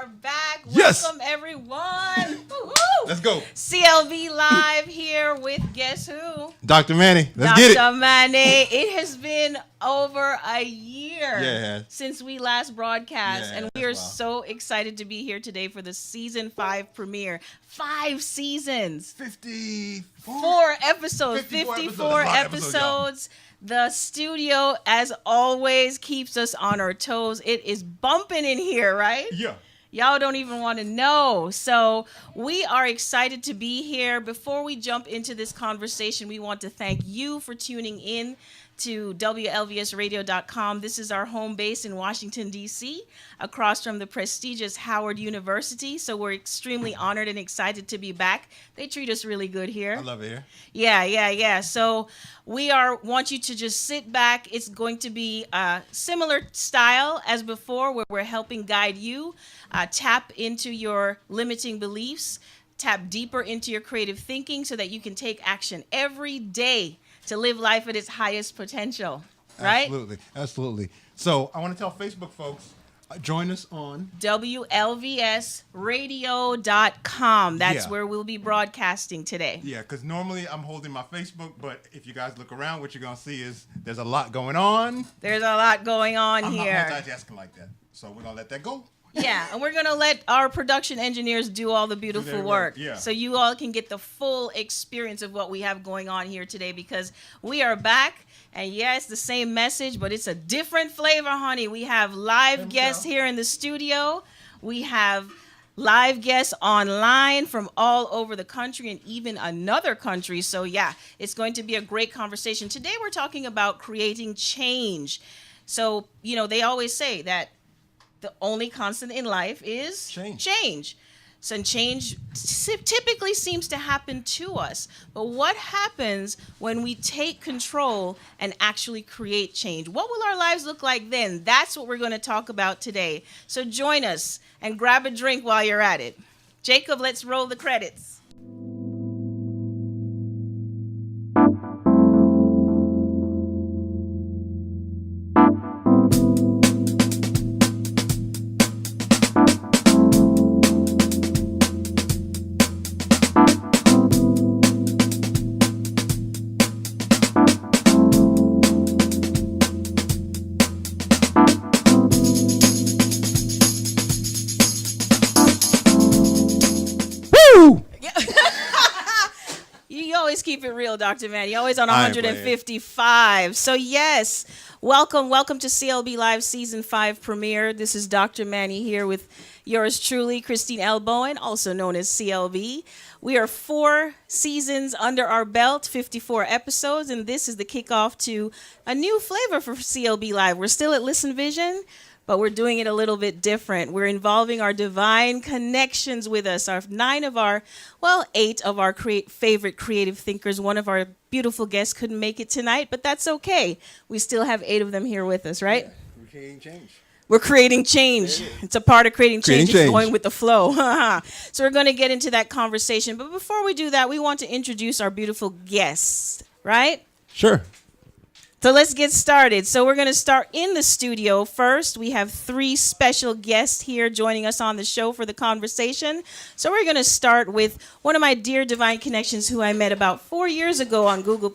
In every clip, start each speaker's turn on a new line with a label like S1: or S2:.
S1: are back.
S2: Yes.
S1: Welcome, everyone.
S2: Let's go.
S1: CLB Live here with guess who?
S2: Dr. Manny. Let's get it.
S1: Dr. Manny. It has been over a year since we last broadcast, and we are so excited to be here today for the season 5 premiere. 5 seasons.
S2: 54
S1: episodes. 54 episodes. The studio, as always, keeps us on our toes. It is bumping in here, right?
S2: Yeah.
S1: Y'all don't even want to know. So we are excited to be here. Before we jump into this conversation, we want to thank you for tuning in to WLVSradio.com. This is our home base in Washington, D.C., across from the prestigious Howard University. So we're extremely honored and excited to be back. They treat us really good here.
S2: I love it here.
S1: Yeah. So we want you to just sit back. It's going to be a similar style as before, where we're helping guide you, tap into your limiting beliefs, tap deeper into your creative thinking so that you can take action every day to live life at its highest potential, right?
S2: Absolutely. So I want to tell Facebook folks, join us on
S1: WLVSradio.com. That's where we'll be broadcasting today.
S2: Yeah, because normally I'm holding my Facebook, but if you guys look around, what you're going to see is there's a lot going on.
S1: There's a lot going on here.
S2: I'm not multitasking like that, so we're going to let that go.
S1: Yeah, and we're going to let our production engineers do all the beautiful work.
S2: Yeah.
S1: So you all can get the full experience of what we have going on here today, because we are back. And yeah, it's the same message, but it's a different flavor, honey. We have live guests here in the studio. We have live guests online from all over the country and even another country. So yeah, it's going to be a great conversation. Today we're talking about creating change. So, they always say that the only constant in life is change. So change typically seems to happen to us. But what happens when we take control and actually create change? What will our lives look like then? That's what we're going to talk about today. So join us and grab a drink while you're at it. Jacob, let's roll the credits. Keep it real, Dr. Manny. You're always on 155. So yes, welcome to CLB Live Season 5 premiere. This is Dr. Manny here with yours truly, Christine L. Bowen, also known as CLB. We are 4 seasons under our belt, 54 episodes, and this is the kickoff to a new flavor for CLB Live. We're still at Listen Vision, but we're doing it a little bit different. We're involving our divine connections with us. 8 of our favorite creative thinkers. One of our beautiful guests couldn't make it tonight, but that's okay. We still have 8 of them here with us, right?
S2: Yeah, we're creating change.
S1: We're creating change. It's a part of creating change. It's going with the flow. So we're going to get into that conversation. But before we do that, we want to introduce our beautiful guests, right?
S2: Sure.
S1: So let's get started. So we're going to start in the studio first. We have 3 special guests here joining us on the show for the conversation. So we're going to start with one of my dear divine connections who I met about 4 years ago on Google+,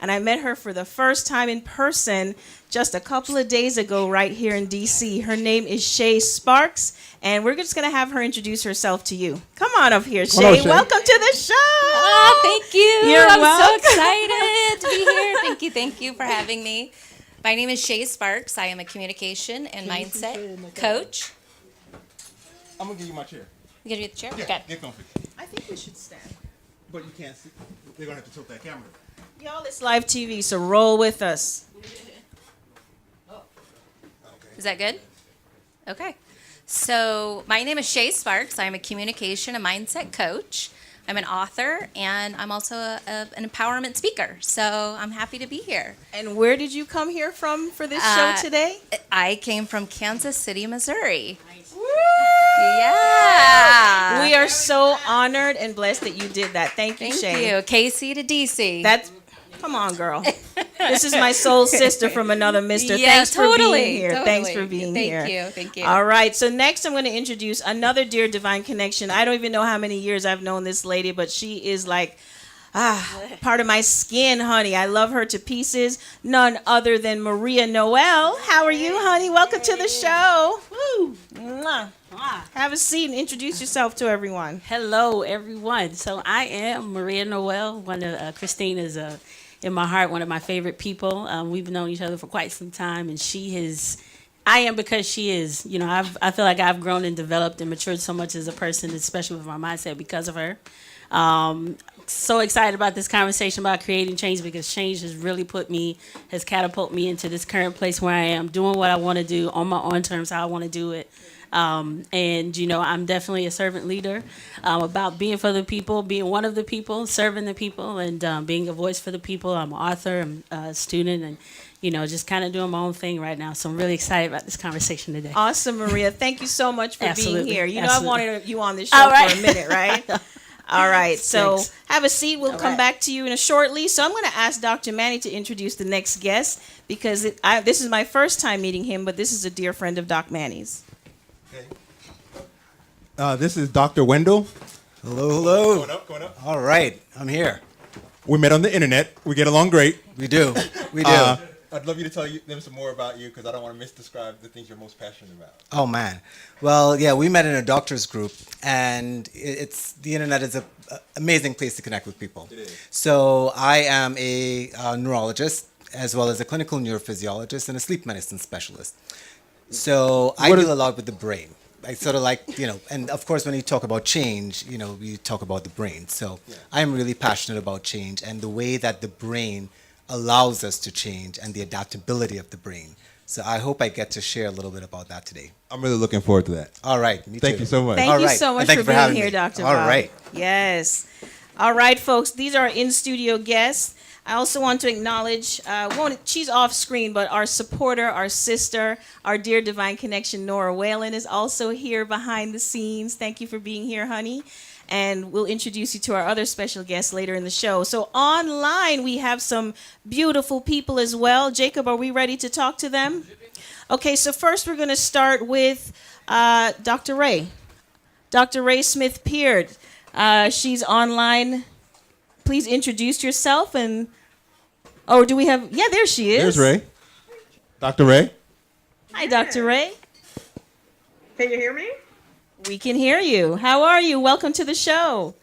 S1: and I met her for the first time in person just a couple of days ago right here in D.C. Her name is Shay Sparks, and we're just going to have her introduce herself to you. Come on up here, Shay. Welcome to the show.
S3: Oh, thank you.
S1: I'm
S3: so excited to be here. Thank you for having me. My name is Shay Sparks. I am a communication and mindset coach.
S2: I'm going to give you my chair.
S3: You going to get the chair?
S2: Yeah,
S3: okay.
S2: get comfy.
S1: I think we should stand.
S2: But you can't see. They're going to have to tilt that camera.
S1: Y'all, it's live TV, so roll with us.
S3: Is that good? Okay. So my name is Shay Sparks. I'm a communication and mindset coach. I'm an author, and I'm also an empowerment speaker. So I'm happy to be here.
S1: And where did you come here from for this show today?
S3: I came from Kansas City, Missouri.
S1: Nice.
S3: Woo! Yeah.
S1: We are so honored and blessed that you did that. Thank you, Shay.
S3: Thank you. KC to DC.
S1: Come on, girl. This is my soul sister from another mister.
S3: Yeah,
S1: Thanks for
S3: totally,
S1: being here.
S3: totally.
S1: Thanks for being here.
S3: Thank you.
S1: All right, so next I'm going to introduce another dear divine connection. I don't even know how many years I've known this lady, but she is like part of my skin, honey. I love her to pieces. None other than Maria Noel. How are you, honey? Welcome to the show. Woo. Mwah. Have a seat and introduce yourself to everyone.
S4: Hello, everyone. So I am Maria Noel. Christine is in my heart one of my favorite people. We've known each other for quite some time, and I am because she is. You know, I feel like I've grown and developed and matured so much as a person, especially with my mindset because of her. So excited about this conversation about creating change, because change has catapulted me into this current place where I am doing what I want to do on my own terms, how I want to do it. And, you know, I'm definitely a servant leader, about being for the people, being one of the people, serving the people, and being a voice for the people. I'm an author, I'm a student, and, you know, just kind of doing my own thing right now. So I'm really excited about this conversation today.
S1: Awesome, Maria. Thank you so much for being here. You know,
S4: Absolutely.
S1: I wanted you on this show for a minute, right? All right, so
S4: Thanks.
S1: have a seat. We'll come back to you in a shortly. So I'm going to ask Dr. Manny to introduce the next guest, because this is my first time meeting him, but this is a dear friend of Doc Manny's.
S2: This is Dr. Wendell.
S5: Hello.
S2: Going up.
S5: All right, I'm here.
S2: We met on the internet. We get along great.
S5: We do. We do.
S2: I'd love you to tell them some more about you, because I don't want to misdescribe the things you're most passionate about.
S5: Oh man. Well, yeah, we met in a doctor's group, and the internet is an amazing place to connect with people.
S2: It is.
S5: So I am a neurologist, as well as a clinical neurophysiologist and a sleep medicine specialist. So I deal a lot with the brain. I sort of like, you know, and of course when you talk about change, you know, we talk about the brain. So I'm really passionate about change and the way that the brain allows us to change and the adaptability of the brain. So I hope I get to share a little bit about that today.
S2: I'm really looking forward to that.
S5: All right. Me
S2: Thank
S5: too.
S2: you so much.
S1: Thank
S5: All
S1: you
S5: right.
S1: so much
S5: And thank
S1: for
S5: you for
S1: being
S5: having
S1: here,
S5: me.
S1: Dr.
S5: All
S1: Bob.
S5: right.
S1: Yes. All right, folks. These are in-studio guests. I also want to acknowledge, she's off screen, but our supporter, our sister, our dear divine connection, Nora Whalen, is also here behind the scenes. Thank you for being here, honey. And we'll introduce you to our other special guests later in the show. So online, we have some beautiful people as well. Jacob, are we ready to talk to them? Okay, so first we're going to start with Dr. Ray. Dr. Ray Smith-Peard. She's online. Please introduce yourself and... Oh, do we have... Yeah, there she is.
S2: There's Ray. Dr. Ray.
S1: Hi, Dr. Ray.
S6: Can you hear me?
S1: We can hear you. How are you? Welcome to the show.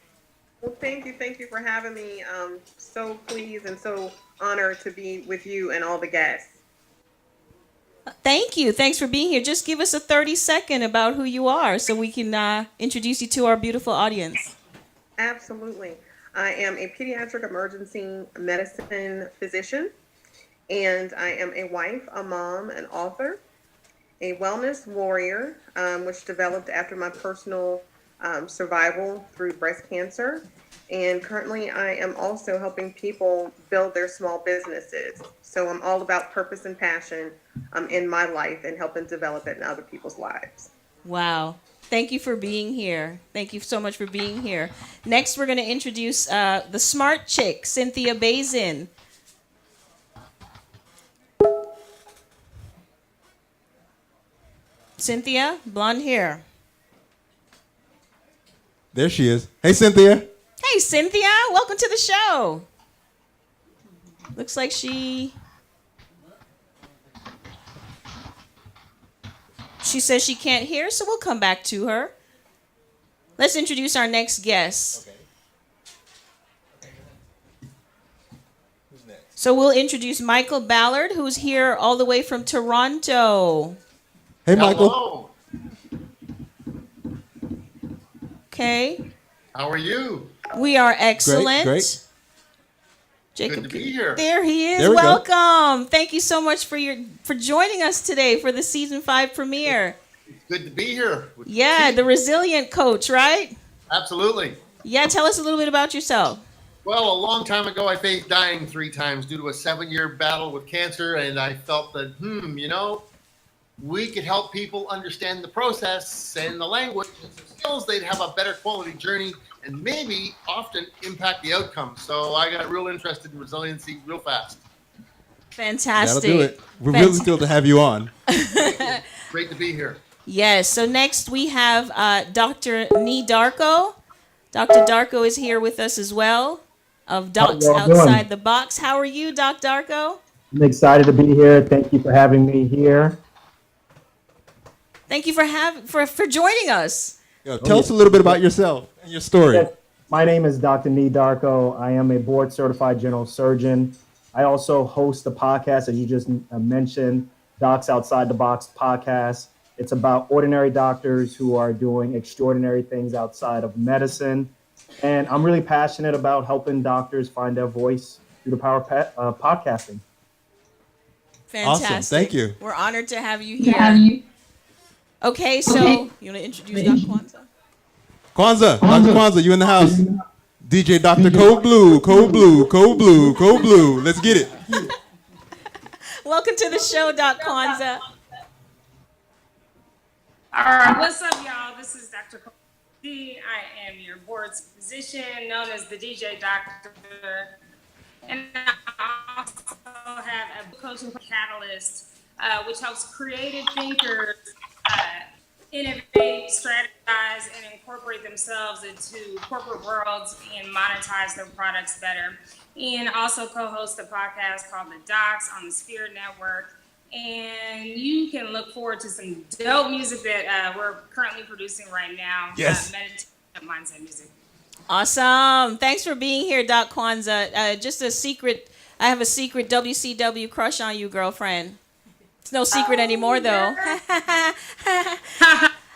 S6: Well, thank you for having me. So pleased and so honored to be with you and all the guests.
S1: Thank you. Thanks for being here. Just give us a 30-second about who you are so we can introduce you to our beautiful audience.
S6: Absolutely. I am a pediatric emergency medicine physician, and I am a wife, a mom, an author, a wellness warrior, which developed after my personal survival through breast cancer. And currently I am also helping people build their small businesses. So I'm all about purpose and passion in my life and helping develop it in other people's lives.
S1: Wow. Thank you for being here. Thank you so much for being here. Next, we're going to introduce the smart chick, Cynthia Bazin. Cynthia, blonde hair.
S2: There she is. Hey, Cynthia.
S1: Hey, Cynthia. Welcome to the show. Looks like she says she can't hear, so we'll come back to her. Let's introduce our next guest.
S2: Okay. Who's next?
S1: So we'll introduce Michael Ballard, who's here all the way from Toronto.
S2: Hey, Michael.
S7: Hello.
S1: Okay.
S7: How are you?
S1: We are excellent.
S2: Great.
S1: Jacob,
S7: Good to be here.
S1: there he is.
S2: There we go.
S1: Welcome. Thank you so much for joining us today for the season 5 premiere.
S7: Good to be here. with
S1: Yeah,
S7: you.
S1: the resilient coach, right?
S7: Absolutely.
S1: Yeah, tell us a little bit about yourself.
S7: Well, a long time ago, I faced dying 3 times due to a 7-year battle with cancer, and I felt that, we could help people understand the process and the language and some skills. They'd have a better quality journey and maybe often impact the outcome. So I got real interested in resiliency real fast.
S1: Fantastic.
S2: That'll do it. We're really thrilled to have you on.
S7: Great to be here.
S1: Yes. So next we have Dr. Nee Darko. Dr. Darko is here with us as well of Docs Outside the Box. How are you, Doc Darko?
S8: I'm excited to be here. Thank you for having me here.
S1: Thank you for joining us.
S2: Yo, tell us a little bit about yourself and your story.
S8: Yes, my name is Dr. Nee Darko. I am a board certified general surgeon. I also host the podcast, as you just mentioned, Docs Outside the Box podcast. It's about ordinary doctors who are doing extraordinary things outside of medicine. And I'm really passionate about helping doctors find their voice through the power of podcasting.
S1: Fantastic.
S2: Awesome. Thank you.
S1: We're honored to have you here. Okay, so you want to introduce Dr. Kwanzaa?
S2: Kwanzaa, Dr. Kwanzaa, you in the house. DJ Dr. Code Blue, Code Blue, Code Blue, Code Blue. Let's get it.
S1: Welcome to the show, Doc Kwanzaa.
S9: All right, what's up, y'all? This is Dr. D. I am your board's physician, known as the DJ Doctor. And I also have a coaching catalyst, which helps creative thinkers innovate, strategize, and incorporate themselves into corporate worlds and monetize their products better. And also co-host a podcast called The Docs on the Spirit Network. And you can look forward to some dope music that we're currently producing right now.
S2: Yes.
S9: Meditative mindset music.
S1: Awesome. Thanks for being here, Doc Kwanzaa. Just a secret, I have a secret WCW crush on you, girlfriend. It's no secret anymore, though.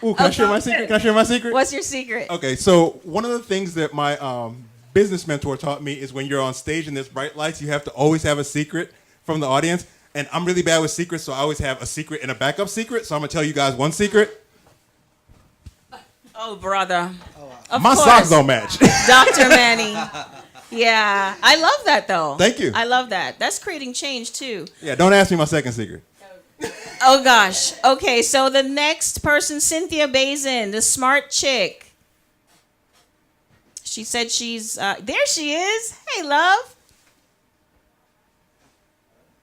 S2: Ooh, can I share my secret? Can I share my secret?
S1: What's your secret?
S2: Okay, so one of the things that my business mentor taught me is when you're on stage and there's bright lights, you have to always have a secret from the audience. And I'm really bad with secrets, so I always have a secret and a backup secret. So I'm going to tell you guys one secret.
S1: Oh, brother. Of
S2: My
S1: course.
S2: socks don't match.
S1: Dr. Manny. Yeah. I love that, though.
S2: Thank you.
S1: I love that. That's creating change, too.
S2: Yeah, don't ask me my second secret.
S1: Oh, gosh. Okay, so the next person, Cynthia Bazin, the smart chick. She said she's, there she is. Hey, love.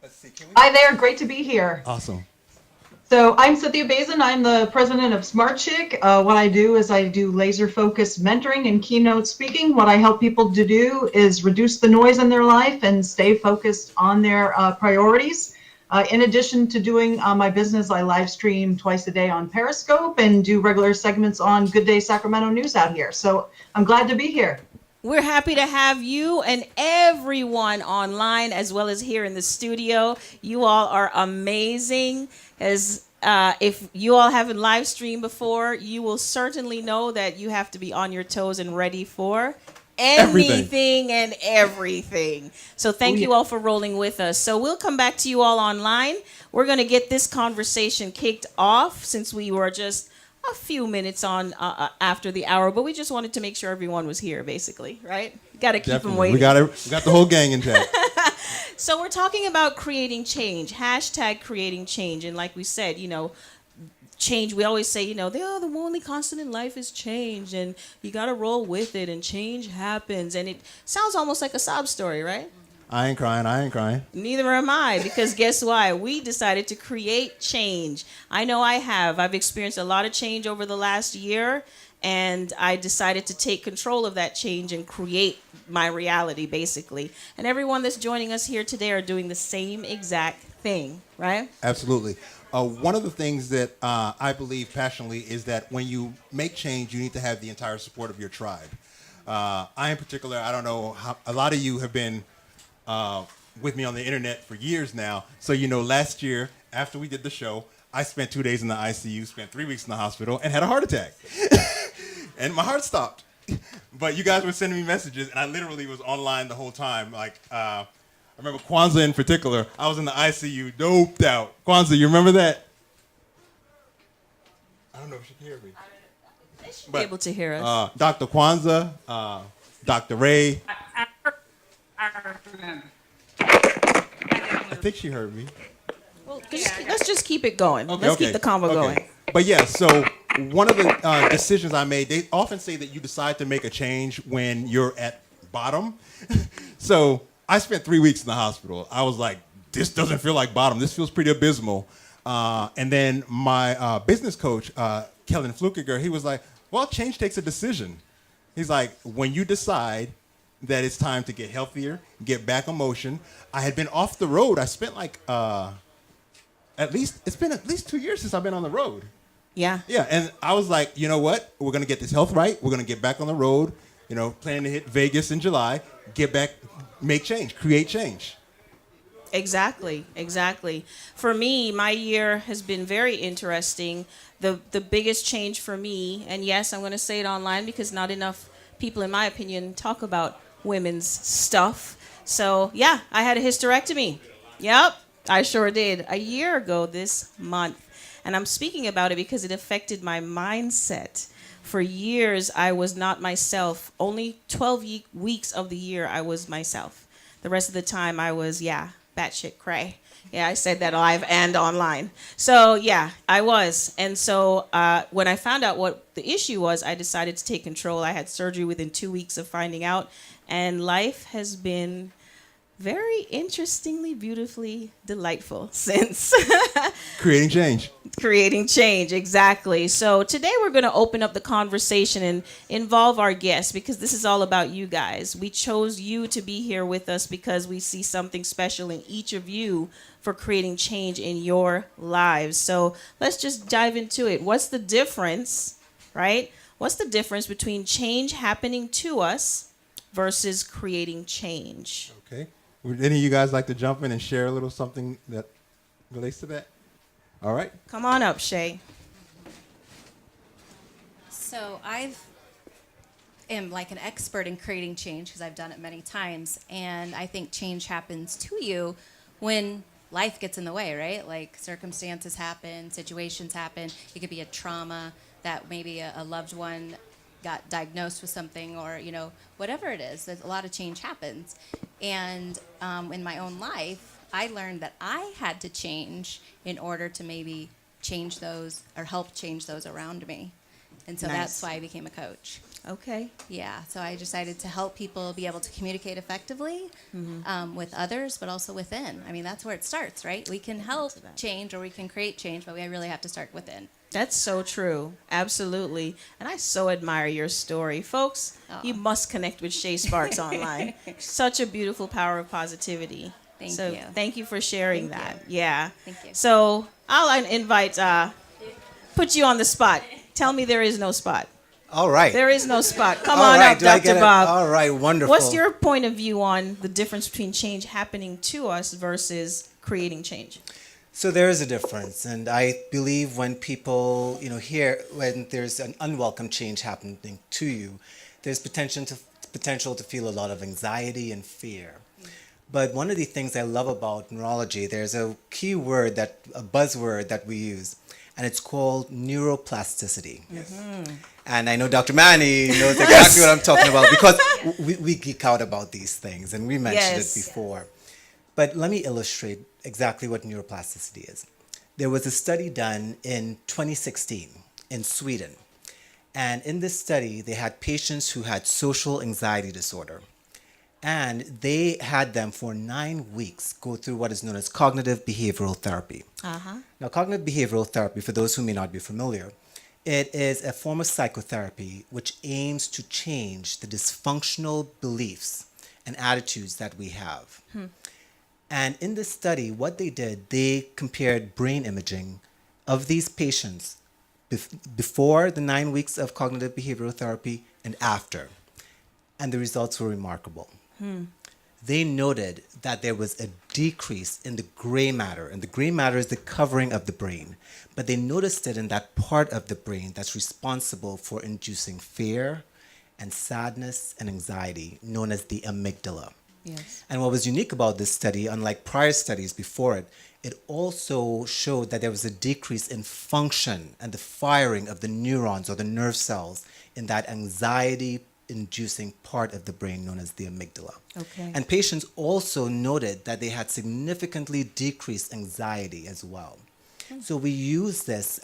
S2: Let's see.
S10: Hi there, great to be here.
S2: Awesome.
S10: So I'm Cynthia Bazin. I'm the president of Smart Chick. What I do is I do laser focused mentoring and keynote speaking. What I help people to do is reduce the noise in their life and stay focused on their priorities. In addition to doing my business, I live stream twice a day on Periscope and do regular segments on Good Day Sacramento News out here. So I'm glad to be here.
S1: We're happy to have you and everyone online as well as here in the studio. You all are amazing. As if you all haven't live streamed before, you will certainly know that you have to be on your toes and ready for anything and everything. So thank you all for rolling with us. So we'll come back to you all online. We're going to get this conversation kicked off since we were just a few minutes on after the hour, but we just wanted to make sure everyone was here, basically, right? Got to keep them waiting.
S2: We got the whole gang intact.
S1: So we're talking about creating change, hashtag creating change. And like we said, change, we always say, the only constant in life is change, and you got to roll with it, and change happens. And it sounds almost like a sob story, right?
S2: I ain't crying.
S1: Neither am I, because guess why? We decided to create change. I know I have. I've experienced a lot of change over the last year, and I decided to take control of that change and create my reality, basically. And everyone that's joining us here today are doing the same exact thing, right?
S2: Absolutely. One of the things that I believe passionately is that when you make change, you need to have the entire support of your tribe. I, in particular, I don't know how a lot of you have been with me on the internet for years now. So, last year, after we did the show, I spent 2 days in the ICU, spent 3 weeks in the hospital, and had a heart attack. And my heart stopped. But you guys were sending me messages, and I literally was online the whole time. I remember Kwanzaa in particular. I was in the ICU, doped out. Kwanzaa, you remember that? I don't know if she can hear me.
S1: They should be able to hear us.
S2: Dr. Kwanzaa, Dr. Ray.
S9: I remember.
S2: I think she heard me.
S1: Well, let's just keep it going.
S2: Okay,
S1: Let's keep the convo going.
S2: But yeah, so one of the decisions I made, they often say that you decide to make a change when you're at bottom. So I spent 3 weeks in the hospital. I was like this doesn't feel like bottom. This feels pretty abysmal. And then my business coach, Kellen Flukiger, he was like, well, change takes a decision. He's like, when you decide that it's time to get healthier, get back on motion. I had been off the road. I spent like, it's been at least 2 years since I've been on the road.
S1: Yeah.
S2: Yeah, and I was like, you know what? We're going to get this health right. We're going to get back on the road, planning to hit Vegas in July, get back, make change, create change.
S1: Exactly. For me, my year has been very interesting. The biggest change for me, and yes, I'm going to say it online because not enough people, in my opinion, talk about women's stuff. So, yeah, I had a hysterectomy. Yep, I sure did. A year ago this month. And I'm speaking about it because it affected my mindset. For years, I was not myself. Only 12 weeks of the year, I was myself. The rest of the time, I was, batshit cray. Yeah, I said that live and online. So, yeah, I was. And so when I found out what the issue was, I decided to take control. I had surgery within 2 weeks of finding out. And life has been very interestingly, beautifully delightful since. Creating change, exactly. So today we're going to open up the conversation and involve our guests because this is all about you guys. We chose you to be here with us because we see something special in each of you for creating change in your lives. So let's just dive into it. What's the difference, right? What's the difference between change happening to us versus creating change?
S2: Okay. Would any of you guys like to jump in and share a little something that relates to that? All right.
S1: Come on up, Shay.
S3: So I am like an expert in creating change because I've done it many times. And I think change happens to you when life gets in the way, right? Like circumstances happen, situations happen. It could be a trauma that maybe a loved one got diagnosed with something or, whatever it is. There's a lot of change happens. And in my own life, I learned that I had to change in order to maybe change those or help change those around me. And so that's why I became a coach.
S1: Okay.
S3: Yeah, so I decided to help people be able to communicate effectively with others, but also within. I mean, that's where it starts, right? We can help change or we can create change, but we really have to start within.
S1: That's so true. Absolutely. And I so admire your story. Folks, you must connect with Shay Sparks online. Such a beautiful power of positivity.
S3: Thank you.
S1: Thank you for sharing that. Yeah.
S3: Thank you.
S1: So I'll invite, put you on the spot. Tell me there is no spot.
S5: All right.
S1: There is no spot. Come on up, Dr. Bob.
S5: All right, wonderful.
S1: What's your point of view on the difference between change happening to us versus creating change?
S5: So there is a difference, and I believe when people, hear when there's an unwelcome change happening to you, there's potential to feel a lot of anxiety and fear. But one of the things I love about neurology, there's a key word a buzzword that we use, and it's called neuroplasticity. Mm-hmm. And I know Dr. Manny knows exactly what I'm talking about because we geek out about these things, and we mentioned it before. But let me illustrate exactly what neuroplasticity is. There was a study done in 2016 in Sweden. And in this study, they had patients who had social anxiety disorder. And they had them for 9 weeks go through what is known as cognitive behavioral therapy. Now, cognitive behavioral therapy, for those who may not be familiar, it is a form of psychotherapy which aims to change the dysfunctional beliefs and attitudes that we have. And in this study, what they did, they compared brain imaging of these patients before the 9 weeks of cognitive behavioral therapy and after. And the results were remarkable. They noted that there was a decrease in the gray matter, and the gray matter is the covering of the brain. But they noticed it in that part of the brain that's responsible for inducing fear and sadness and anxiety, known as the amygdala.
S1: Yes.
S5: And what was unique about this study, unlike prior studies before it, it also showed that there was a decrease in function and the firing of the neurons or the nerve cells in that anxiety-inducing part of the brain known as the amygdala.
S1: Okay.
S5: And patients also noted that they had significantly decreased anxiety as well. So we use this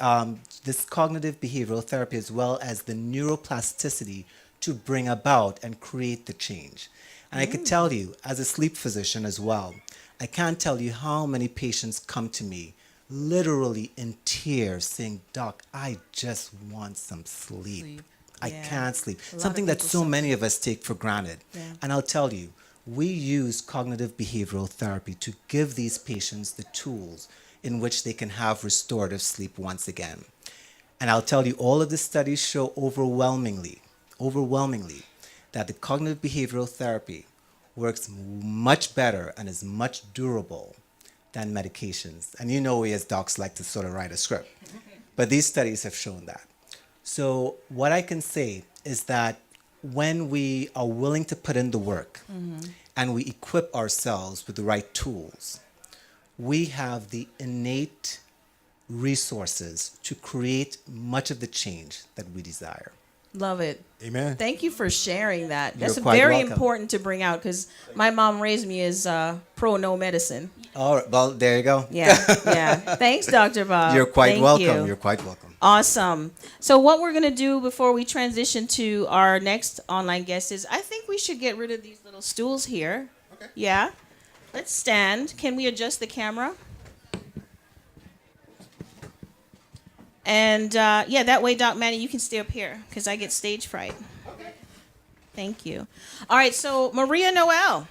S5: cognitive behavioral therapy as well as the neuroplasticity to bring about and create the change. And I could tell you, as a sleep physician as well, I can't tell you how many patients come to me literally in tears saying, Doc, I just want some sleep. I
S1: Yeah.
S5: can't sleep.
S1: A lot
S5: Something
S1: of
S5: that
S1: people
S5: so
S1: suffer.
S5: many of us take for granted.
S1: Yeah.
S5: And I'll tell you, we use cognitive behavioral therapy to give these patients the tools in which they can have restorative sleep once again. And I'll tell you, all of the studies show overwhelmingly, that the cognitive behavioral therapy works much better and is much durable than medications. And you know we as docs like to sort of write a script. But these studies have shown that. So what I can say is that when we are willing to put in the work and we equip ourselves with the right tools, we have the innate resources to create much of the change that we desire.
S1: Love it.
S2: Amen.
S1: Thank you for sharing that. That's
S5: You're quite
S1: very
S5: welcome.
S1: important to bring out because my mom raised me as pro no medicine.
S5: All right, well, there you go.
S1: Yeah, yeah. Thanks, Dr. Bob.
S5: You're quite
S1: Thank
S5: welcome.
S1: you.
S5: You're quite welcome.
S1: Awesome. So what we're going to do before we transition to our next online guest is I think we should get rid of these little stools here.
S2: Okay.
S1: Yeah. Let's stand. Can we adjust the camera? And yeah, that way, Doc Manny, you can stay up here because I get stage fright.
S2: Okay.
S1: Thank you. All right, so Maria Noel,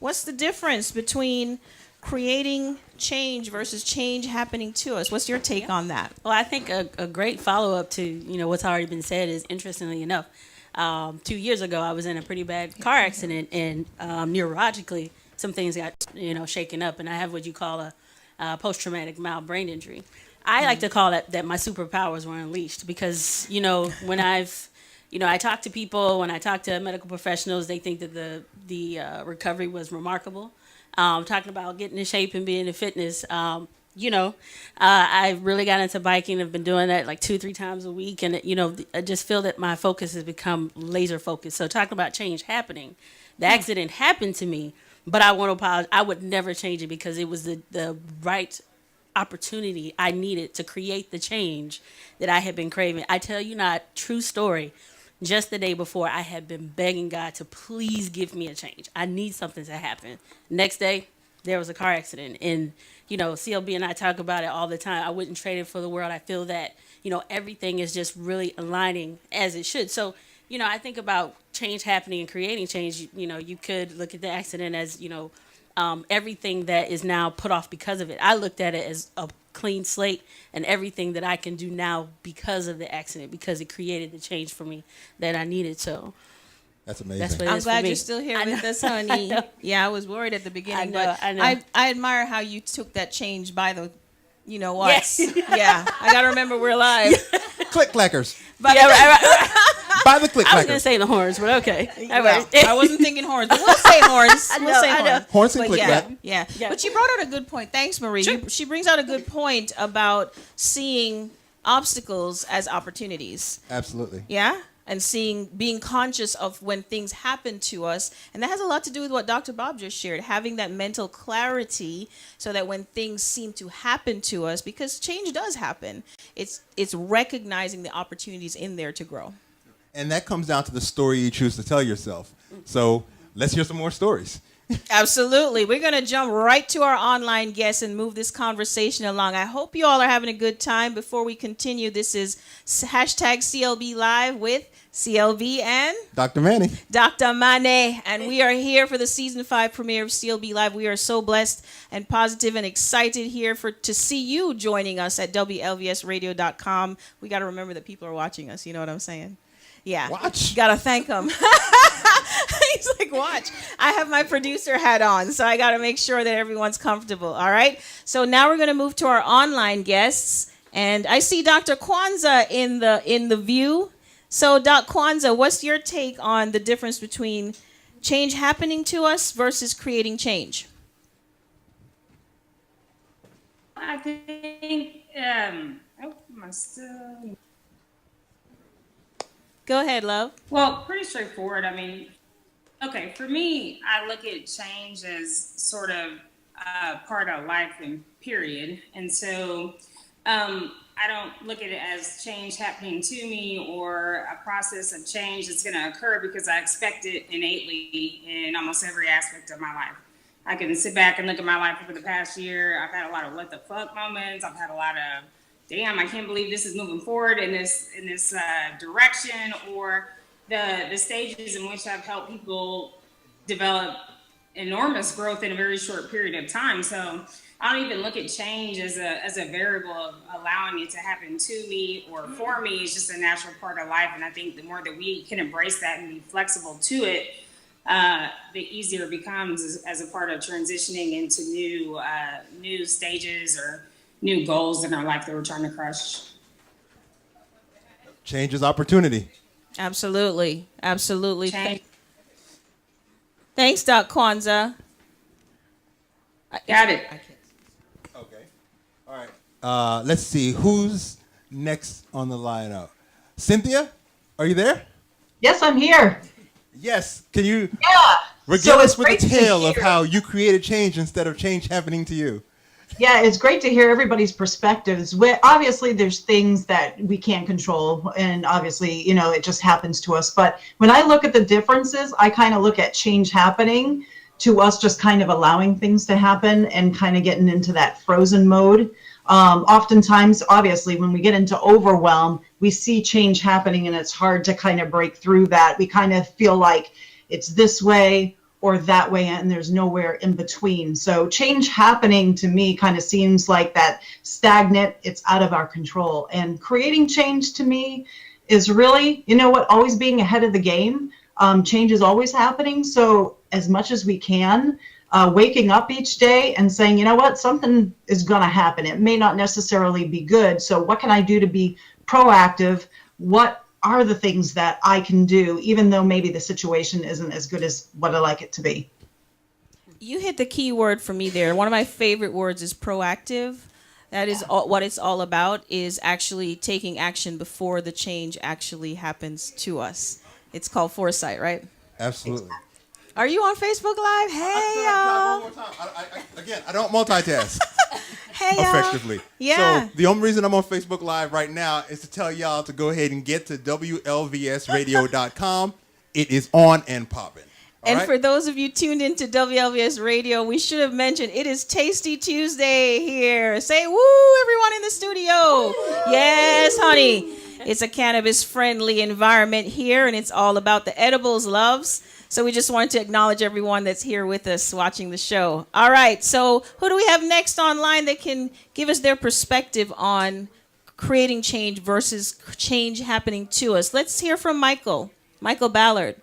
S1: what's the difference between creating change versus change happening to us? What's your take on that?
S4: Well, I think a great follow-up to, what's already been said is, interestingly enough, 2 years ago, I was in a pretty bad car accident, and neurologically, some things got, shaken up, and I have what you call a post-traumatic mild brain injury. I like to call that my superpowers were unleashed because, when I talk to people, when I talk to medical professionals, they think that the recovery was remarkable. Talking about getting in shape and being in fitness, I really got into biking. I've been doing that like 2-3 times a week. And, I just feel that my focus has become laser focused. So talking about change happening, the accident happened to me, but I want to apologize. I would never change it because it was the right opportunity I needed to create the change that I had been craving. I tell you not, true story. Just the day before, I had been begging God to please give me a change. I need something to happen. Next day, there was a car accident. And, CLB and I talk about it all the time. I wouldn't trade it for the world. I feel that, everything is just really aligning as it should. So, I think about change happening and creating change. You could look at the accident as, everything that is now put off because of it. I looked at it as a clean slate and everything that I can do now because of the accident, because it created the change for me that I needed. So
S2: That's amazing.
S4: that's what it
S1: I'm
S4: is for
S1: glad
S4: me.
S1: you're still here
S4: I
S1: with
S4: know.
S1: us, honey. Yeah, I was worried at the beginning, but
S4: I know.
S1: I admire how you took that change by the, what?
S4: Yes.
S1: Yeah, I got to remember we're live.
S2: Click clackers.
S1: But
S4: Yeah, right.
S2: By the click
S4: I was gonna
S2: clackers.
S4: say the horns, but okay. All
S1: well,
S4: right.
S1: I wasn't thinking horns, but we'll say horns.
S4: I
S1: We'll
S4: know,
S1: say
S4: I know.
S1: horns.
S2: Horns and
S1: But
S2: click
S1: yeah,
S2: clack.
S1: yeah,
S4: Yeah.
S1: But she brought out a good point. Thanks, Marie.
S4: Sure.
S1: She brings out a good point about seeing obstacles as opportunities.
S2: Absolutely.
S1: Yeah. And being conscious of when things happen to us. And that has a lot to do with what Dr. Bob just shared, having that mental clarity so that when things seem to happen to us, because change does happen, it's recognizing the opportunities in there to grow.
S2: And that comes down to the story you choose to tell yourself. So let's hear some more stories.
S1: Absolutely. We're going to jump right to our online guests and move this conversation along. I hope you all are having a good time. Before we continue, this is hashtag CLB Live with CLB and
S2: Dr. Manny.
S1: Dr. Mane. And we are here for the season 5 premiere of CLB Live. We are so blessed and positive and excited here to see you joining us at WLVSradio.com. We got to remember that people are watching us. You know what I'm saying? Yeah.
S2: Watch.
S1: Got to thank them. He's like, watch. I have my producer hat on, so I got to make sure that everyone's comfortable. All right. So now we're going to move to our online guests, and I see Dr. Kwanzaa in the view. So, Doc Kwanzaa, what's your take on the difference between change happening to us versus creating change?
S9: I think, my still.
S1: Go ahead, love.
S9: Well, pretty straightforward. I mean, okay, for me, I look at change as sort of part of life and period. And so I don't look at it as change happening to me or a process of change that's going to occur because I expect it innately in almost every aspect of my life. I can sit back and look at my life over the past year. I've had a lot of what the fuck moments. I've had a lot of, damn, I can't believe this is moving forward in this direction, or the stages in which I've helped people develop enormous growth in a very short period of time. So I don't even look at change as a variable of allowing it to happen to me or for me. It's just a natural part of life. And I think the more that we can embrace that and be flexible to it, the easier it becomes as a part of transitioning into new stages or new goals in our life that we're trying to crush.
S2: Change is opportunity.
S1: Absolutely. Absolutely.
S9: Change.
S1: Thanks, Doc Kwanzaa.
S9: Got it.
S2: Okay. All right. Let's see. Who's next on the lineup? Cynthia, are you there?
S10: Yes, I'm here.
S2: Yes. Can you
S10: Yeah.
S2: regale
S10: So
S2: us
S10: it's
S2: with a
S10: great to
S2: tale of
S10: hear.
S2: how you created change instead of change happening to you?
S10: Yeah, it's great to hear everybody's perspectives. Obviously, there's things that we can't control, and obviously, it just happens to us. But when I look at the differences, I kind of look at change happening to us just kind of allowing things to happen and kind of getting into that frozen mode. Oftentimes, obviously, when we get into overwhelm, we see change happening and it's hard to kind of break through that. We kind of feel like it's this way or that way, and there's nowhere in between. So change happening to me kind of seems like that stagnant, it's out of our control. And creating change to me is really, always being ahead of the game. Change is always happening. So as much as we can, waking up each day and saying, something is going to happen. It may not necessarily be good. So what can I do to be proactive? What are the things that I can do, even though maybe the situation isn't as good as what I like it to be?
S1: You hit the key word for me there. One of my favorite words is proactive. That is what it's all about, is actually taking action before the change actually happens to us. It's called foresight, right?
S2: Absolutely.
S1: Are you on Facebook Live? Hey, y'all.
S2: One more time. Again, I don't multitask
S1: Hey, y'all.
S2: effectively.
S1: Yeah.
S2: So the only reason I'm on Facebook Live right now is to tell y'all to go ahead and get to WLVSradio.com. It is on and popping. All
S1: And
S2: right?
S1: for those of you tuned into WLVS Radio, we should have mentioned it is Tasty Tuesday here. Say woo, everyone in the studio. Yes, honey. It's a cannabis-friendly environment here, and it's all about the edibles loves. So we just wanted to acknowledge everyone that's here with us watching the show. All right, so who do we have next online that can give us their perspective on creating change versus change happening to us? Let's hear from Michael Ballard.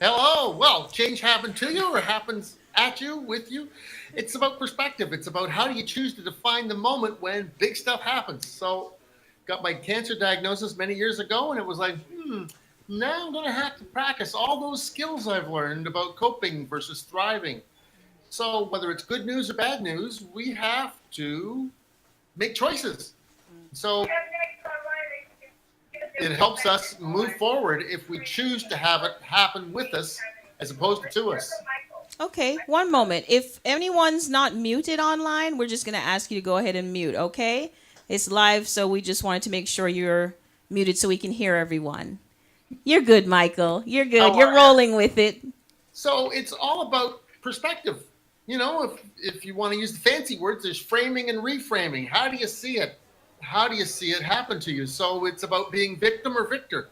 S7: Hello. Well, change happened to you or happens at you, with you. It's about perspective. It's about how do you choose to define the moment when big stuff happens. So got my cancer diagnosis many years ago, and it was like, now I'm going to have to practice all those skills I've learned about coping versus thriving. So whether it's good news or bad news, we have to make choices. So it helps us move forward if we choose to have it happen with us as opposed to us.
S1: Okay, one moment. If anyone's not muted online, we're just going to ask you to go ahead and mute, okay? It's live, so we just wanted to make sure you're muted so we can hear everyone. You're good, Michael. You're good. You're rolling with it.
S7: So it's all about perspective. If you want to use the fancy words, there's framing and reframing. How do you see it? How do you see it happen to you? So it's about being victim or victor.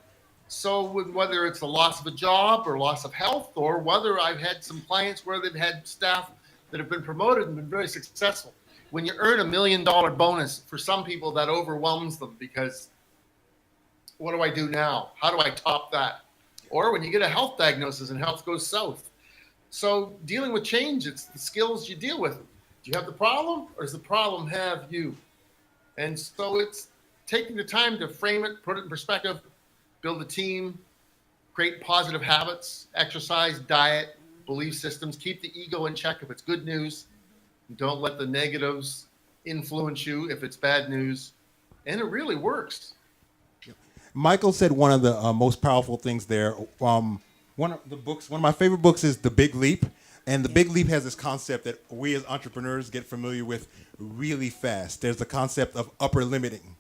S7: So whether it's the loss of a job or loss of health, or whether I've had some clients where they've had staff that have been promoted and been very successful. When you earn $1 million bonus, for some people that overwhelms them because what do I do now? How do I top that? Or when you get a health diagnosis and health goes south. So dealing with change, it's the skills you deal with. Do you have the problem, or does the problem have you? And so it's taking the time to frame it, put it in perspective, build a team, create positive habits, exercise, diet, belief systems, keep the ego in check if it's good news. Don't let the negatives influence you if it's bad news. And it really works.
S2: Michael said one of the most powerful things there. One of my favorite books is The Big Leap. And The Big Leap has this concept that we as entrepreneurs get familiar with really fast. There's the concept of upper limiting.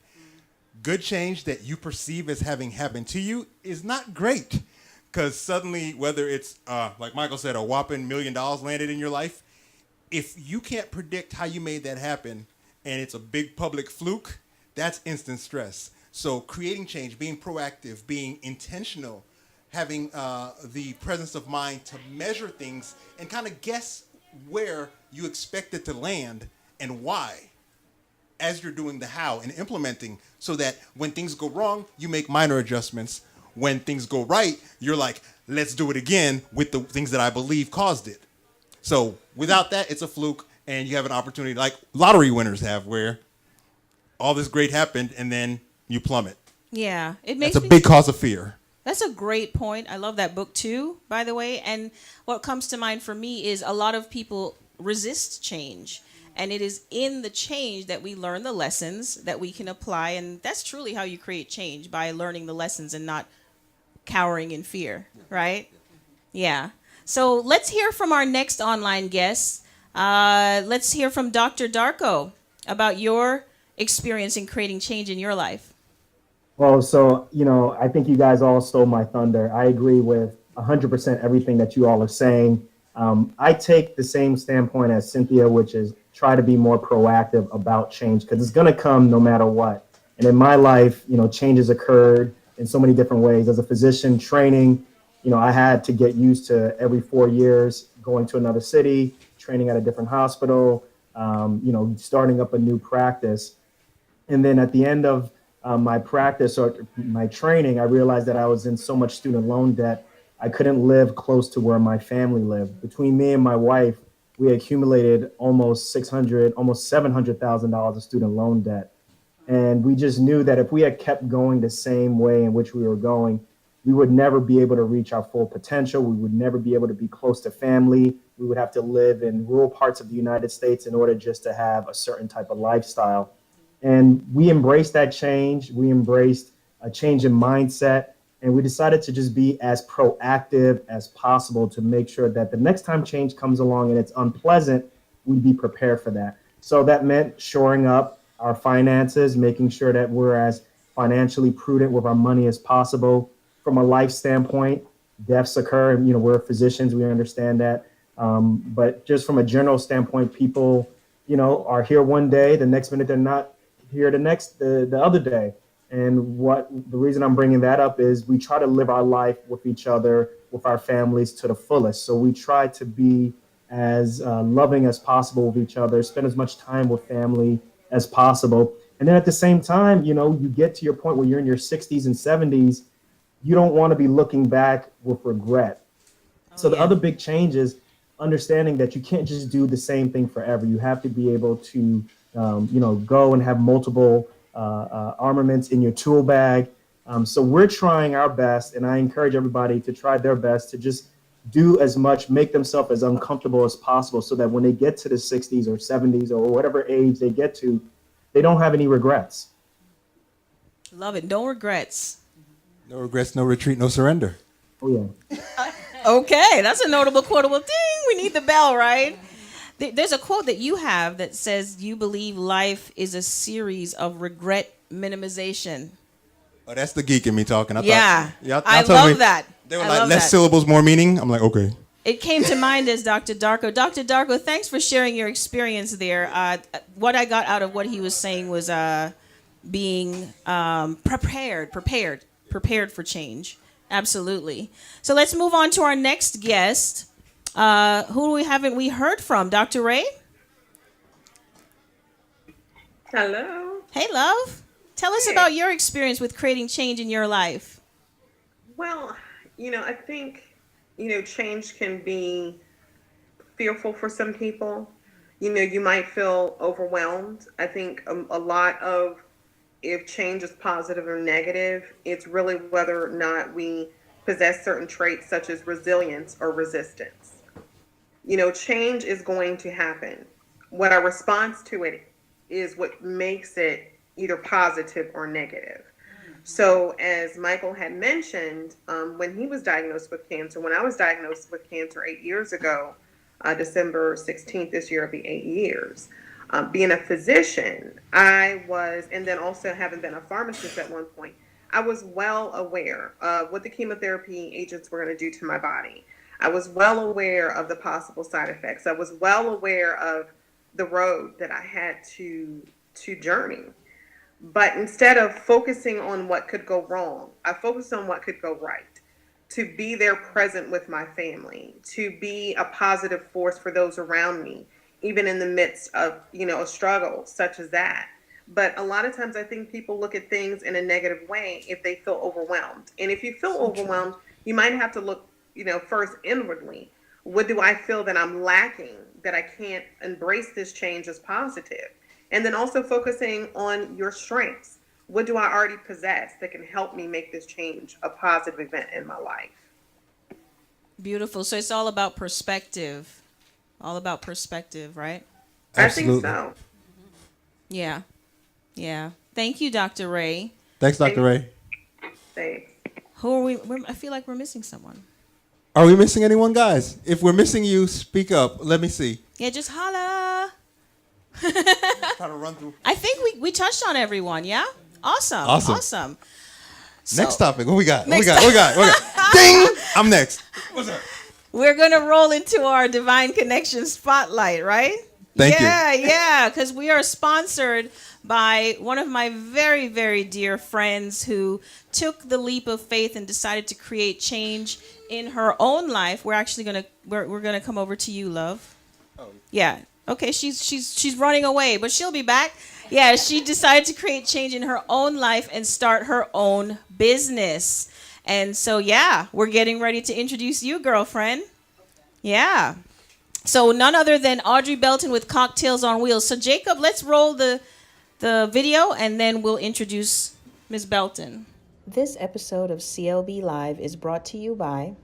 S2: Good change that you perceive as having happened to you is not great. Because suddenly, whether it's, like Michael said, a whopping $1 million landed in your life, if you can't predict how you made that happen and it's a big public fluke, that's instant stress. So creating change, being proactive, being intentional, having the presence of mind to measure things and kind of guess where you expect it to land and why as you're doing the how and implementing, so that when things go wrong, you make minor adjustments. When things go right, you're like, let's do it again with the things that I believe caused it. So without that, it's a fluke, and you have an opportunity like lottery winners have, where all this great happened and then you plummet.
S1: Yeah, it makes
S2: That's a big cause of fear.
S1: That's a great point. I love that book too, by the way. And what comes to mind for me is a lot of people resist change. And it is in the change that we learn the lessons that we can apply. And that's truly how you create change, by learning the lessons and not cowering in fear, right? Yeah. So let's hear from our next online guest. Let's hear from Dr. Darko about your experience in creating change in your life.
S8: Well, so, I think you guys all stole my thunder. I agree with 100% everything that you all are saying. I take the same standpoint as Cynthia, which is try to be more proactive about change, because it's going to come no matter what. And in my life, changes occurred in so many different ways. As a physician training, I had to get used to every 4 years going to another city, training at a different hospital, starting up a new practice. And then at the end of my practice or my training, I realized that I was in so much student loan debt, I couldn't live close to where my family lived. Between me and my wife, we accumulated almost $700,000 of student loan debt. And we just knew that if we had kept going the same way in which we were going, we would never be able to reach our full potential. We would never be able to be close to family. We would have to live in rural parts of the United States in order just to have a certain type of lifestyle. And we embraced that change. We embraced a change in mindset. And we decided to just be as proactive as possible to make sure that the next time change comes along and it's unpleasant, we'd be prepared for that. So that meant shoring up our finances, making sure that we're as financially prudent with our money as possible. From a life standpoint, deaths occur, and we're physicians, we understand that. But just from a general standpoint, people, are here one day, the next minute they're not here the other day. And the reason I'm bringing that up is we try to live our life with each other, with our families to the fullest. So we try to be as loving as possible with each other, spend as much time with family as possible. And then at the same time, you get to your point where you're in your 60s and 70s, you don't want to be looking back with regret. So the other big change is understanding that you can't just do the same thing forever. You have to be able to, go and have multiple armaments in your tool bag. So we're trying our best, and I encourage everybody to try their best to just do as much, make themselves as uncomfortable as possible, so that when they get to the 60s or 70s or whatever age they get to, they don't have any regrets.
S1: Love it. No regrets.
S2: No regrets, no retreat, no surrender.
S8: Oh, yeah.
S1: Okay, that's a notable quotable. Ding, we need the bell, right? There's a quote that you have that says you believe life is a series of regret minimization.
S2: Oh, that's the geek in me talking.
S1: Yeah, I
S2: told me
S1: love that.
S2: They were
S1: I
S2: like,
S1: love
S2: less
S1: that.
S2: syllables, more meaning. I'm like, okay.
S1: It came to mind as Dr. Darko. Dr. Darko, thanks for sharing your experience there. What I got out of what he was saying was being prepared for change. Absolutely. So let's move on to our next guest. Who haven't we heard from? Dr. Ray?
S6: Hello.
S1: Hey, love. Tell us about your experience with creating change in your life.
S6: Well, I think, change can be fearful for some people. You might feel overwhelmed. I think a lot of, if change is positive or negative, it's really whether or not we possess certain traits such as resilience or resistance. Change is going to happen. What our response to it is what makes it either positive or negative. So as Michael had mentioned, when he was diagnosed with cancer, when I was diagnosed with cancer 8 years ago, December 16th this year, it'll be 8 years. Being a physician, I was, and then also having been a pharmacist at one point, I was well aware of what the chemotherapy agents were going to do to my body. I was well aware of the possible side effects. I was well aware of the road that I had to journey. But instead of focusing on what could go wrong, I focused on what could go right. To be there present with my family, to be a positive force for those around me, even in the midst of, a struggle such as that. But a lot of times I think people look at things in a negative way if they feel overwhelmed. And if you feel overwhelmed, you might have to look, first inwardly. What do I feel that I'm lacking, that I can't embrace this change as positive? And then also focusing on your strengths. What do I already possess that can help me make this change a positive event in my life?
S1: Beautiful. So it's all about perspective. All about perspective, right?
S2: Absolutely.
S6: I think so.
S1: Yeah. Yeah. Thank you, Dr. Ray.
S2: Thanks, Dr. Ray.
S6: Thanks.
S1: Who are we? I feel like we're missing someone.
S2: Are we missing anyone, guys? If we're missing you, speak up. Let me see.
S1: Yeah, just holla.
S2: Try to run through.
S1: I think we touched on everyone, yeah? Awesome.
S2: Awesome.
S1: So,
S2: Next topic. What we got?
S1: Next
S2: What we got? Ding! I'm next. What's up?
S1: we're going to roll into our Divine Connection Spotlight, right?
S2: Thank you.
S1: Yeah, because we are sponsored by one of my very, very dear friends who took the leap of faith and decided to create change in her own life. We're actually we're gonna come over to you, love. Oh. Yeah. Okay, she's running away, but she'll be back. Yeah, she decided to create change in her own life and start her own business. And so, yeah, we're getting ready to introduce you, girlfriend. Yeah. So none other than Audrey Belton with Cocktails on Wheels. So Jacob, let's roll the video and then we'll introduce Ms. Belton. This episode of CLB Live is brought to you by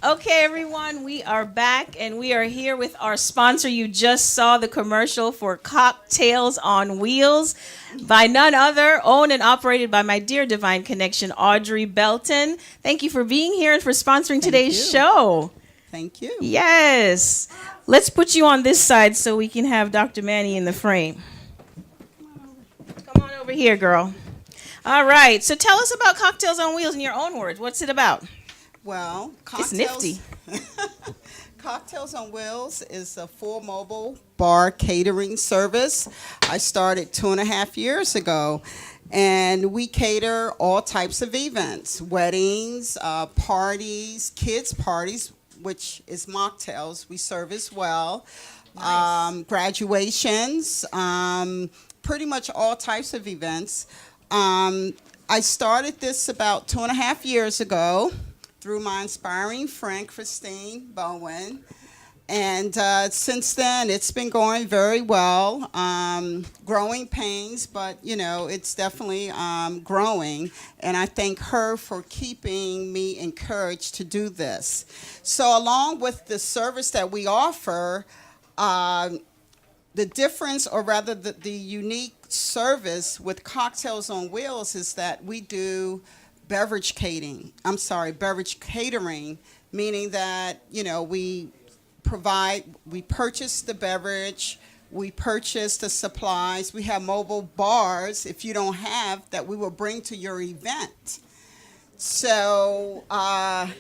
S1: Okay, everyone, we are back and we are here with our sponsor. You just saw the commercial for Cocktails on Wheels by none other, owned and operated by my dear Divine Connection, Audrey Belton. Thank you for being here and for sponsoring today's show.
S11: Thank you.
S1: Yes. Let's put you on this side so we can have Dr. Manny in the frame. Come on over here, girl. All right. So tell us about Cocktails on Wheels in your own words. What's it about?
S11: Well,
S1: It's nifty.
S11: Cocktails on Wheels is a full mobile bar catering service. I started 2.5 years ago, and we cater all types of events: weddings, parties, kids' parties, which is mocktails. We serve as well.
S1: Nice.
S11: Graduations, pretty much all types of events. I started this about 2.5 years ago through my inspiring friend, Christine Bowen. And since then, it's been going very well. Growing pains, but, it's definitely growing. And I thank her for keeping me encouraged to do this. So along with the service that we offer, the difference, or rather the unique service with Cocktails on Wheels is that we do beverage catering, meaning that, we purchase the beverage, we purchase the supplies, we have mobile bars, if you don't have, that we will bring to your event. So,
S1: I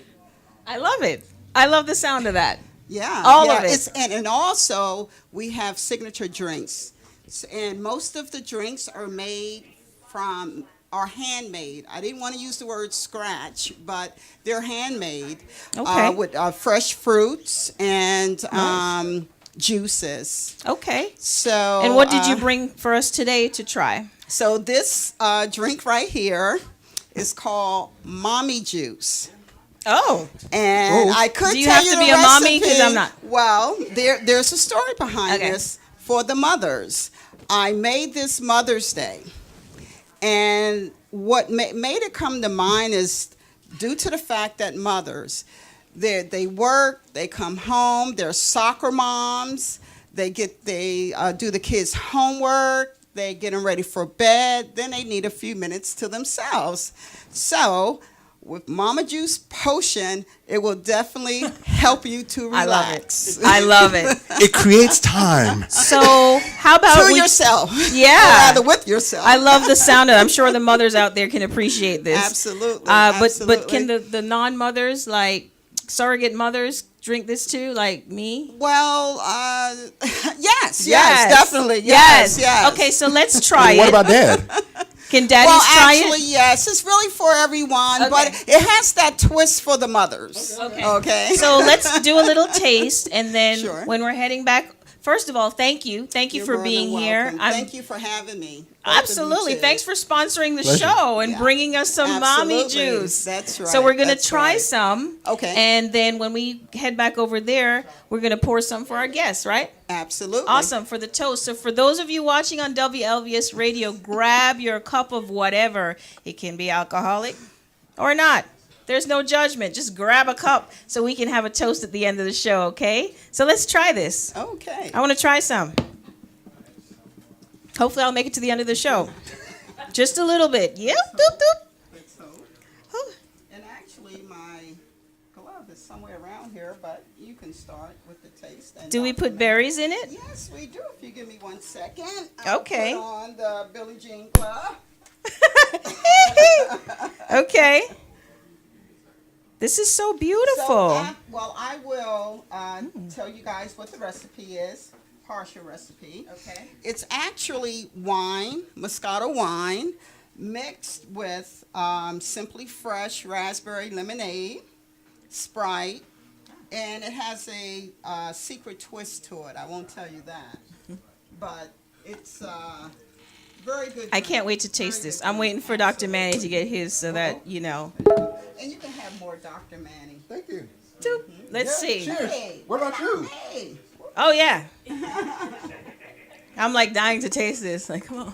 S1: love it. I love the sound of that.
S11: Yeah,
S1: All
S11: yeah.
S1: of it.
S11: And also we have signature drinks, and most of the drinks are handmade. I didn't want to use the word scratch, but they're handmade
S1: Okay.
S11: with fresh fruits and juices.
S1: Okay.
S11: So,
S1: And what did you bring for us today to try?
S11: So this drink right here is called Mommy Juice.
S1: Oh.
S11: And I could
S1: Do you
S11: tell
S1: have
S11: you
S1: to
S11: the
S1: be a mommy?
S11: recipe.
S1: 'Cause I'm not.
S11: Well, there's a story behind
S1: Okay.
S11: this for the mothers. I made this Mother's Day. And what made it come to mind is due to the fact that mothers, they work, they come home, they're soccer moms, they do the kids' homework, they get them ready for bed, then they need a few minutes to themselves. So with Mama Juice Potion, it will definitely help you to relax.
S1: I love it.
S2: It creates time.
S1: So how about
S11: To yourself.
S1: Yeah.
S11: Or rather with yourself.
S1: I love the sound of it. I'm sure the mothers out there can appreciate this.
S11: Absolutely.
S1: But can the non-mothers, like surrogate mothers, drink this too, like me?
S11: Well, yes, definitely. Yes.
S1: Okay, so let's try it.
S2: What about Dad?
S1: Can daddies
S11: Well,
S1: try
S11: actually,
S1: it?
S11: yes. It's really for everyone,
S1: Okay.
S11: but it has that twist for the mothers. Okay.
S1: So let's do a little taste, and then
S11: Sure.
S1: when we're heading back, first of all, thank you
S11: You're
S1: for
S11: more
S1: being
S11: than
S1: here.
S11: welcome. Thank you for having me. Both of you
S1: Absolutely.
S11: too.
S1: Thanks for sponsoring the
S2: Pleasure.
S1: show and
S11: Yeah.
S1: bringing us some mommy
S11: Absolutely.
S1: juice.
S11: That's right.
S1: So we're going to
S11: That's
S1: try
S11: right.
S1: some.
S11: Okay.
S1: And then when we head back over there, we're going to pour some for our guests, right?
S11: Absolutely.
S1: Awesome, for the toast. So for those of you watching on WLVS Radio, grab your cup of whatever. It can be alcoholic or not. There's no judgment. Just grab a cup so we can have a toast at the end of the show, okay? So let's try this.
S11: Okay.
S1: I want to try some. Hopefully I'll make it to the end of the show. Just a little bit. Yep. Doop, doop. Whew.
S11: And actually, my glove is somewhere around here, but you can start with the taste. And
S1: Do we put berries in it?
S11: Yes, we do. If you give me 1 second. I'll
S1: Okay.
S11: Put on the Billie Jean glove.
S1: Okay. This is so beautiful.
S11: So, I will tell you guys what the recipe is. Partial recipe.
S1: Okay.
S11: It's actually wine, Moscato wine, mixed with Simply Fresh raspberry lemonade, Sprite, and it has a secret twist to it. I won't tell you that, but it's very good.
S1: I can't wait to taste this. I'm waiting for Dr. Manny to get his so that, you know.
S11: And you can have more, Dr. Manny.
S2: Thank you.
S1: Doop. Let's see.
S2: Cheers. What about you?
S11: Hey.
S1: Oh, yeah. I'm like dying to taste this. Like, come on.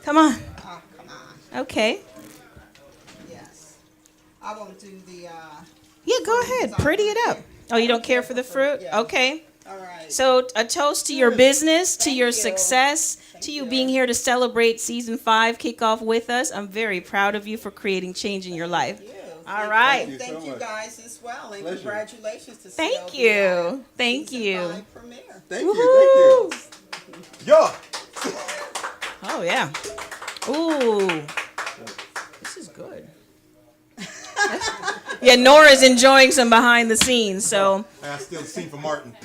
S1: Come on.
S11: Oh, come on.
S1: Okay.
S11: Yes. I won't do the.
S1: Yeah, go ahead. Pretty it up. Oh, you don't care for the fruit?
S11: Yeah.
S1: Okay.
S11: All right.
S1: So a toast to your business, to
S11: Thank
S1: your
S11: you.
S1: success, to you being here to celebrate season 5 kickoff with us. I'm very proud of you for creating change in your life.
S11: Thank you.
S1: All right.
S2: you so
S11: Thank you
S2: much.
S11: guys as well, and
S2: Pleasure.
S11: congratulations to
S1: Thank
S11: CLBI
S1: you. Thank
S11: season
S1: you.
S11: 5 premiere.
S2: Thank you. Yeah.
S1: Oh, yeah. Ooh. This is good. Yeah, Nora's enjoying some behind the scenes, so.
S2: I steal the scene from Martin.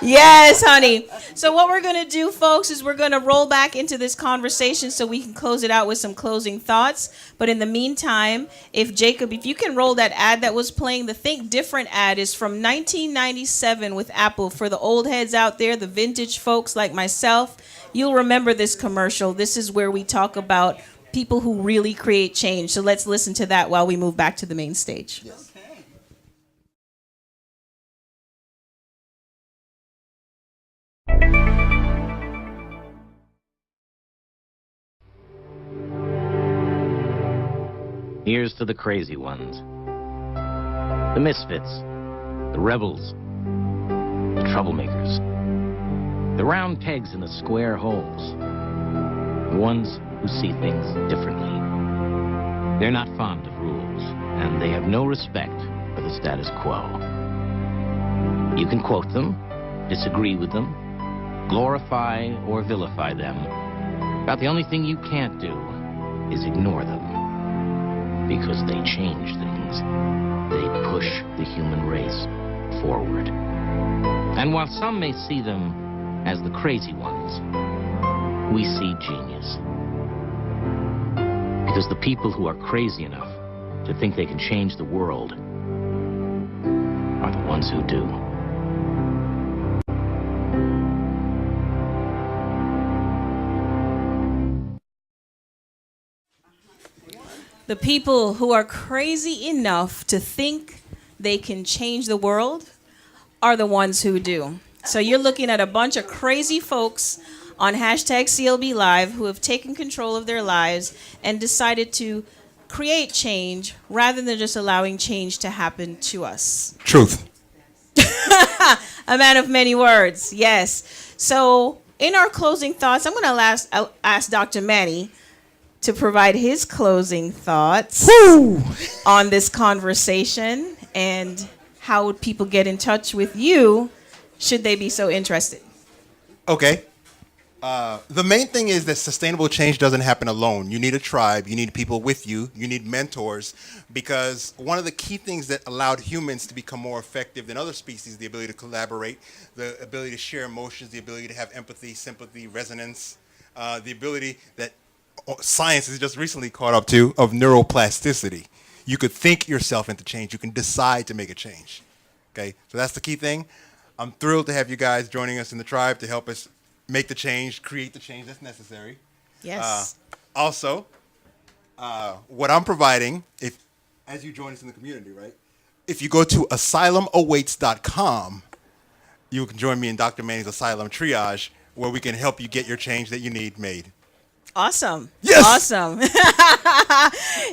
S1: Yes, honey. So what we're going to do, folks, is we're going to roll back into this conversation so we can close it out with some closing thoughts. But in the meantime, if you can roll that ad that was playing, the Think Different ad is from 1997 with Apple. For the old heads out there, the vintage folks like myself, you'll remember this commercial. This is where we talk about people who really create change. So let's listen to that while we move back to the main stage.
S2: Yes.
S11: Okay.
S12: Here's to the crazy ones, the misfits, the rebels, the troublemakers, the round pegs in the square holes, the ones who see things differently. They're not fond of rules, and they have no respect for the status quo. You can quote them, disagree with them, glorify or vilify them. About the only thing you can't do is ignore them, because they change things. they push the human race forward. And while some may see them as the crazy ones, we see genius. Because the people who are crazy enough to think they can change the world are the ones who do.
S1: The people who are crazy enough to think they can change the world are the ones who do. So you're looking at a bunch of crazy folks on hashtag CLB Live who have taken control of their lives and decided to create change rather than just allowing change to happen to us.
S2: Truth.
S1: A man of many words, yes. So in our closing thoughts, I'm going to ask Dr. Manny to provide his closing thoughts on this conversation and how would people get in touch with you should they be so interested.
S2: Okay. The main thing is that sustainable change doesn't happen alone. You need a tribe. You need people with you. You need mentors, because one of the key things that allowed humans to become more effective than other species, the ability to collaborate, the ability to share emotions, the ability to have empathy, sympathy, resonance, the ability that science has just recently caught up to of neuroplasticity. You could think yourself into change. You can decide to make a change. Okay, so that's the key thing. I'm thrilled to have you guys joining us in the tribe to help us make the change, create the change that's necessary.
S1: Yes.
S2: Also, what I'm providing, as you join us in the community, right? If you go to asylumawaits.com, you can join me in Dr. Manny's Asylum Triage, where we can help you get your change that you need made.
S1: Awesome.
S2: Yes.
S1: Awesome.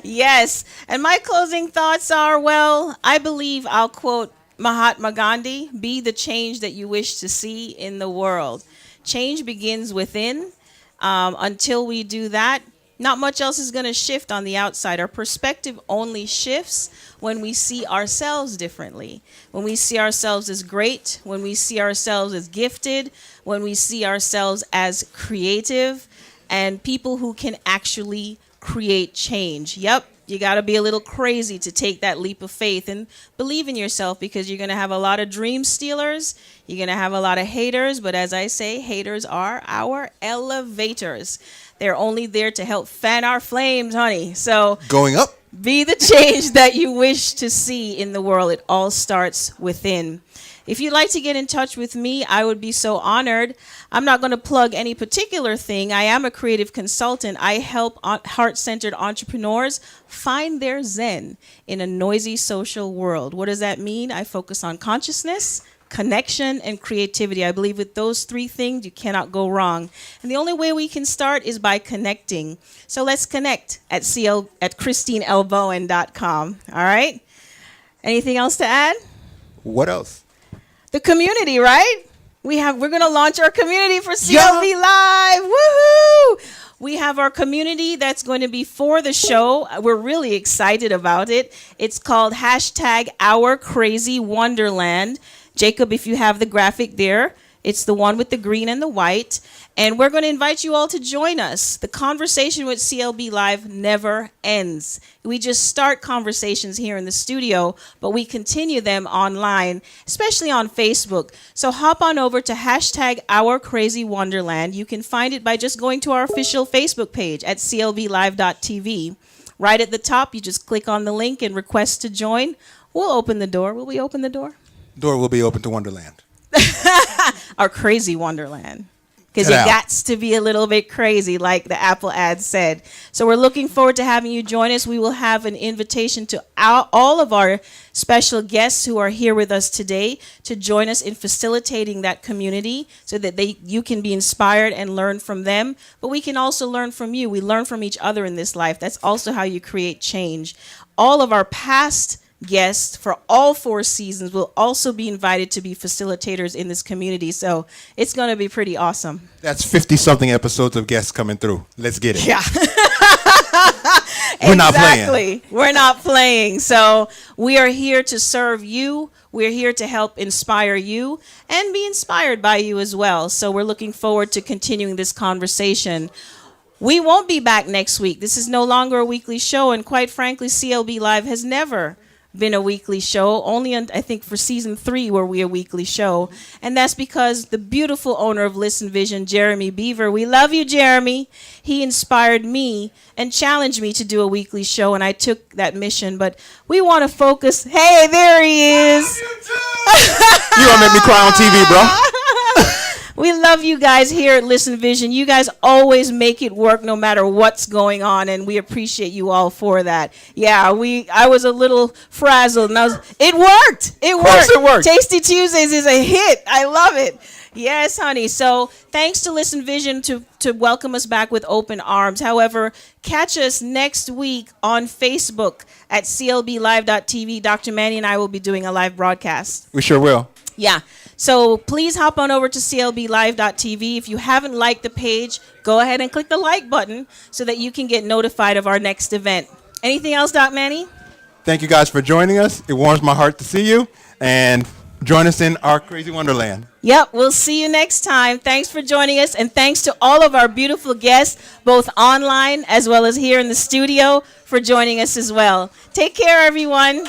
S1: Yes. And my closing thoughts are, well, I believe I'll quote Mahatma Gandhi, be the change that you wish to see in the world. Change begins within. Until we do that, not much else is going to shift on the outside. Our perspective only shifts when we see ourselves differently, when we see ourselves as great, when we see ourselves as gifted, when we see ourselves as creative, and people who can actually create change. Yep, you got to be a little crazy to take that leap of faith and believe in yourself, because you're going to have a lot of dream stealers. You're going to have a lot of haters. But as I say, haters are our elevators. They're only there to help fan our flames, honey. So
S2: Going up.
S1: be the change that you wish to see in the world. It all starts within. If you'd like to get in touch with me, I would be so honored. I'm not going to plug any particular thing. I am a creative consultant. I help heart-centered entrepreneurs find their zen in a noisy social world. What does that mean? I focus on consciousness, connection, and creativity. I believe with those three things, you cannot go wrong. And the only way we can start is by connecting. So let's connect at ChristineLBowen.com. All right? Anything else to add?
S2: What else?
S1: The community, right? We're going to launch our community for CLB Live. Woohoo! We have our community that's going to be for the show. We're really excited about it. It's called hashtag Our Crazy Wonderland. Jacob, if you have the graphic there, it's the one with the green and the white. And we're going to invite you all to join us. The conversation with CLB Live never ends. We just start conversations here in the studio, but we continue them online, especially on Facebook. So hop on over to hashtag Our Crazy Wonderland. You can find it by just going to our official Facebook page at clblive.tv. Right at the top, you just click on the link and request to join. We'll open the door. Will we open the door?
S2: Door will be open to Wonderland.
S1: Our crazy Wonderland. Because it gats to be a little bit crazy, like the Apple ad said. So we're looking forward to having you join us. We will have an invitation to all of our special guests who are here with us today to join us in facilitating that community so that you can be inspired and learn from them. But we can also learn from you. We learn from each other in this life. That's also how you create change. All of our past guests for all 4 seasons will also be invited to be facilitators in this community. So it's going to be pretty awesome.
S2: That's 50-something episodes of guests coming through. Let's get it.
S1: Yeah.
S2: We're not playing.
S1: We're not playing. So we are here to serve you. We're here to help inspire you and be inspired by you as well. So we're looking forward to continuing this conversation. We won't be back next week. This is no longer a weekly show. And quite frankly, CLB Live has never been a weekly show. Only, I think, for season 3 were we a weekly show. And that's because the beautiful owner of Listen Vision, Jeremy Beaver, we love you, Jeremy. He inspired me and challenged me to do a weekly show, and I took that mission. But we want to focus. Hey, there he is.
S2: You gonna make me cry on TV, bro.
S1: We love you guys here at Listen Vision. You guys always make it work no matter what's going on, and we appreciate you all for that. Yeah, I was a little frazzled, and it worked. It worked.
S2: It worked.
S1: Tasty Tuesdays is a hit. I love it. Yes, honey. So thanks to Listen Vision to welcome us back with open arms. However, catch us next week on Facebook at clblive.tv. Dr. Manny and I will be doing a live broadcast.
S2: We sure will.
S1: Yeah. So please hop on over to clblive.tv. If you haven't liked the page, go ahead and click the like button so that you can get notified of our next event. Anything else, Doc Manny?
S2: Thank you guys for joining us. It warms my heart to see you, and join us in our crazy wonderland.
S1: Yep, we'll see you next time. Thanks for joining us, and thanks to all of our beautiful guests, both online as well as here in the studio, for joining us as well. Take care, everyone.